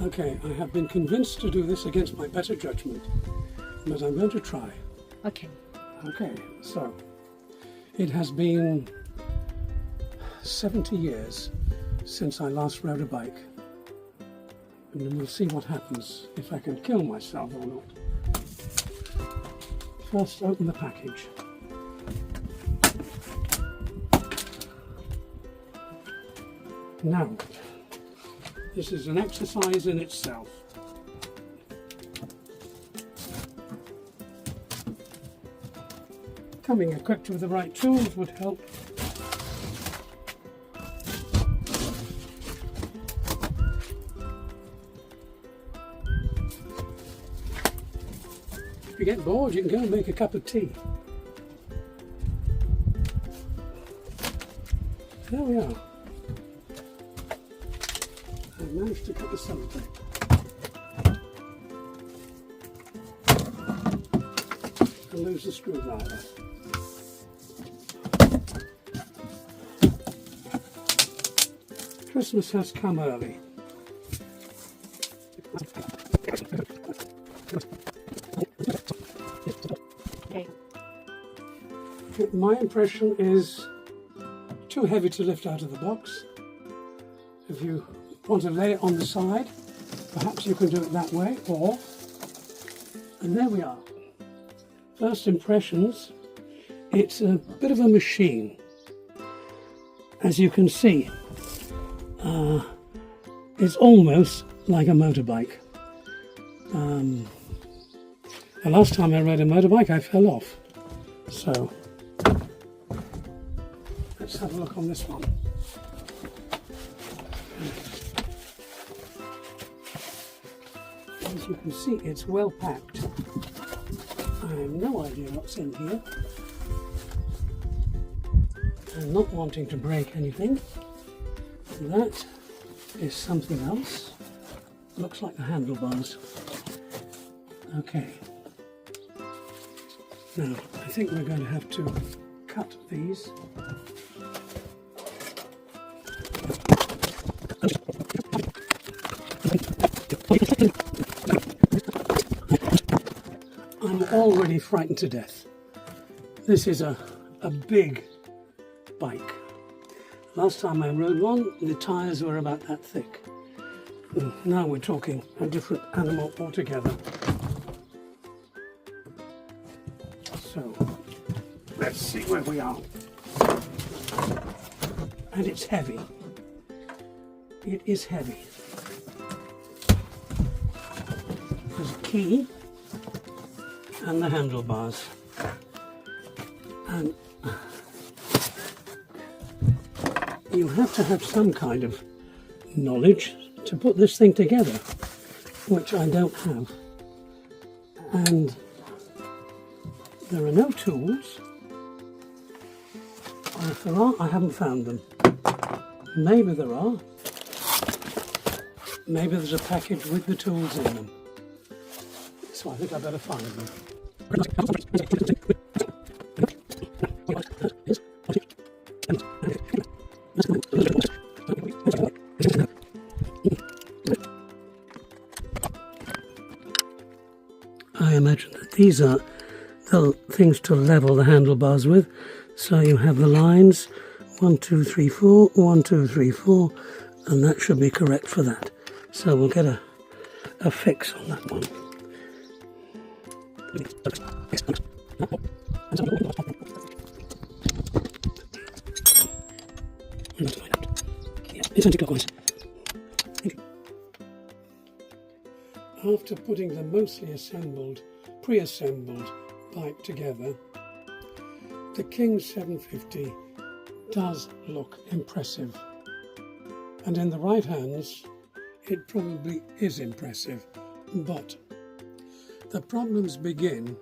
Okay, I have been convinced to do this against my better judgment, but I'm going to try. Okay. Okay, so it has been 70 years since I last rode a bike, and we'll see what happens, if I can kill myself or not. First, open the package. Now, this is an exercise in itself. Coming equipped with the right tools would help. If you get bored, you can go and make a cup of tea. There we are. I've managed to cut the sellotape. And lose the screwdriver. Christmas has come early. Okay. My impression is too heavy to lift out of the box. If you want to lay it on the side, perhaps you can do it that way, and there we are. First impressions, it's a bit of a machine. As you can see, it's almost like a motorbike. The last time I rode a motorbike, I fell off. So, let's have a look on this one. As you can see, it's well packed. I have no idea what's in here. I'm not wanting to break anything. That is something else. Looks like the handlebars. Okay. Now, I think we're going to have to cut these. I'm already frightened to death. This is a big bike. Last time I rode one, the tyres were about that thick. Now we're talking a different animal altogether. So, let's see where we are. And it's heavy. It is heavy. There's a key and the handlebars. And you have to have some kind of knowledge to put this thing together, which I don't have. And there are no tools, or if there are, I haven't found them. Maybe there are. Maybe there's a package with the tools in them. So I think I better find them. I imagine that these are the things to level the handlebars with. So you have the lines 1, 2, 3, 4, 1, 2, 3, 4, and that should be correct for that. So we'll get a fix on that one. It's anti-clockwise. After putting the mostly pre-assembled bike together, the King 750 does look impressive. And in the right hands, it probably is impressive. But the problems begin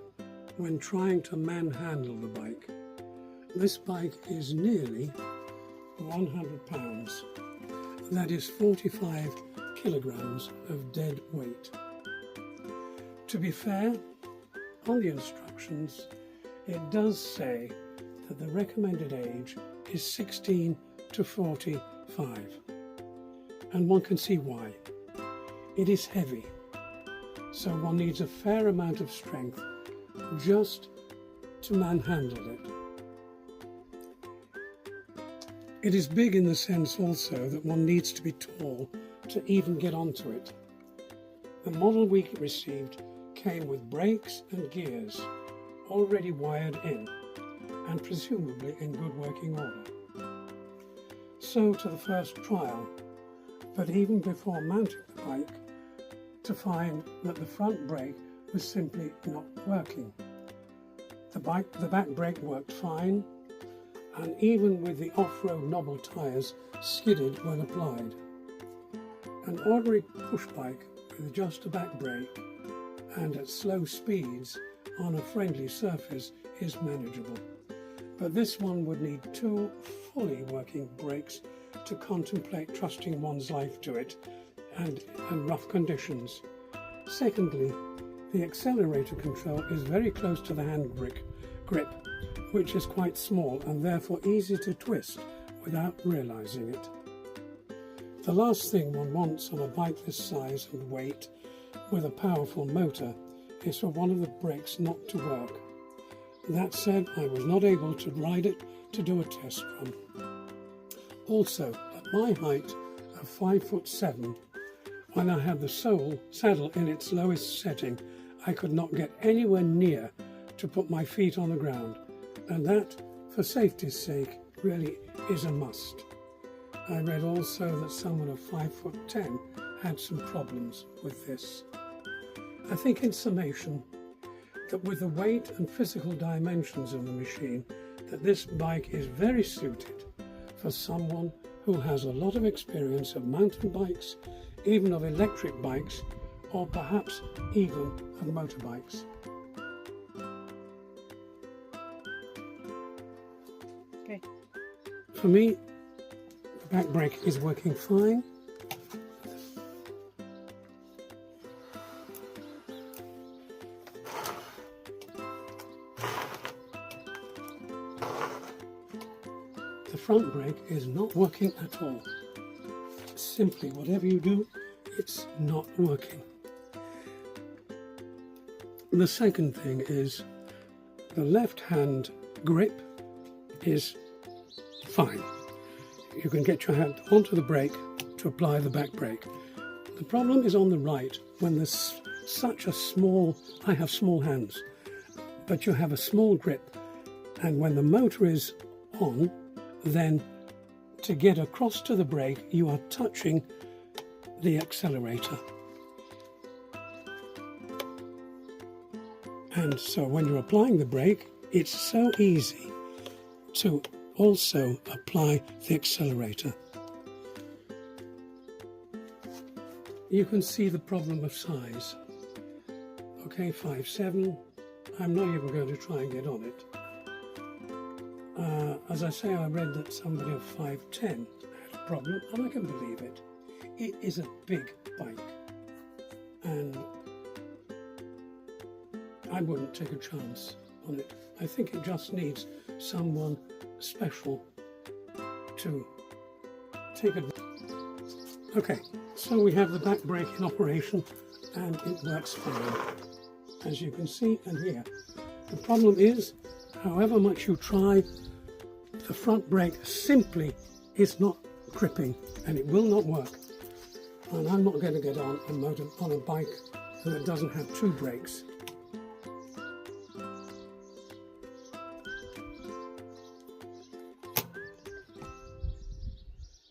when trying to manhandle the bike. This bike is nearly 100 pounds. That is 45 kilograms of dead weight. To be fair, on the instructions, it does say that the recommended age is 16 to 45. And one can see why. it is heavy, so one needs a fair amount of strength just to manhandle it. It is big in the sense also that one needs to be tall to even get onto it. The model we received came with brakes and gears already wired in and presumably in good working order. So to the first trial, but even before mounting the bike, to find that the front brake was simply not working. The back brake worked fine, and even with the off-road knobble tyres skidded when applied. An ordinary push bike with just a back brake and at slow speeds on a friendly surface is manageable, but this one would need 2 fully working brakes to contemplate trusting one's life to it and rough conditions. Secondly, the accelerator control is very close to the hand grip, which is quite small and therefore easy to twist without realizing it. The last thing one wants on a bike this size and weight with a powerful motor is for one of the brakes not to work. That said, I was not able to ride it to do a test run. Also, at my height of 5'7", when I had the saddle in its lowest setting, I could not get anywhere near to put my feet on the ground, and that, for safety's sake, really is a must. I read also that someone of 5'10" had some problems with this. I think in summation that with the weight and physical dimensions of the machine, that this bike is very suited for someone who has a lot of experience of mountain bikes, even of electric bikes, or perhaps even of motorbikes. Okay. For me, the back brake is working fine. The front brake is not working at all. Simply, whatever you do, it's not working. The second thing is the left hand grip is fine. You can get your hand onto the brake to apply the back brake. The problem is on the right when there's such a small, I have small hands, but you have a small grip, and when the motor is on, then to get across to the brake you are touching the accelerator. And so when you're applying the brake, it's so easy to also apply the accelerator. You can see the problem of size. Okay, 5'7", I'm not even going to try and get on it. As I say, I read that somebody of 5'10" had a problem, and I can believe it. It is a big bike, and I wouldn't take a chance on it. I think it just needs someone special to take it. Okay, so we have the back brake in operation, and it works fine, as you can see and hear. The problem is, however much you try, the front brake simply is not gripping, and it will not work. And I'm not going to get on a bike that doesn't have 2 brakes.